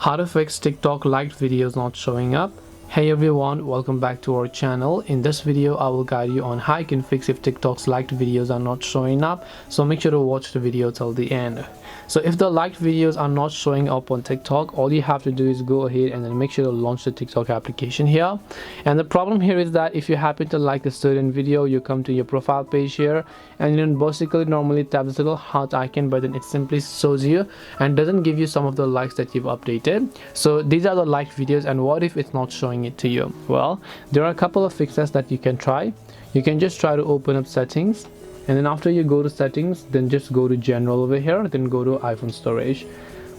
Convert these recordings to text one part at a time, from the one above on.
How to fix TikTok liked videos not showing up. Hey everyone, welcome back to our channel. In this video I will guide you on how you can fix if TikTok's liked videos are not showing up, so make sure to watch the video till the end. So if the liked videos are not showing up on TikTok, all you have to do is go ahead and then make sure to launch the TikTok application here. And the problem here is that if you happen to like a certain video, you come to your profile page here and you basically normally tap this little heart icon, but then it simply shows you and doesn't give you some of the likes that you've updated. So these are the liked videos, and what if it's not showing it to you? Well, there are a couple of fixes that you can try. You can just try to open up settings, and then after you go to settings, then just go to general over here, then go to iPhone storage.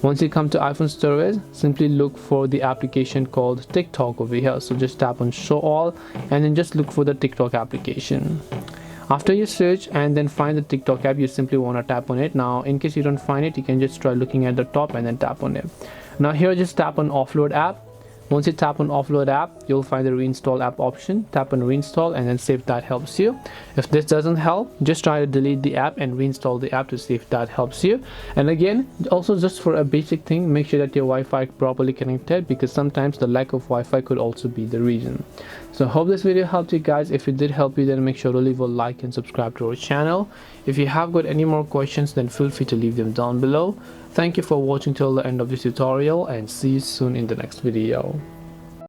Once you come to iPhone storage, simply look for the application called TikTok over here. So just tap on show all and then just look for the TikTok application. After you search and then find the TikTok app, you simply want to tap on it. Now in case you don't find it, you can just try looking at the top and then tap on it. Now here just tap on offload app. Once you tap on offload app, you'll find the reinstall app option. Tap on reinstall and then see if that helps you. If this doesn't help, just try to delete the app and reinstall the app to see if that helps you. And again, also just for a basic thing, make sure that your Wi-Fi properly connected, because sometimes the lack of Wi-Fi could also be the reason. So hope this video helped you guys. If it did help you, then make sure to leave a like and subscribe to our channel. If you have got any more questions, then feel free to leave them down below. Thank you for watching till the end of this tutorial, and see you soon in the next video.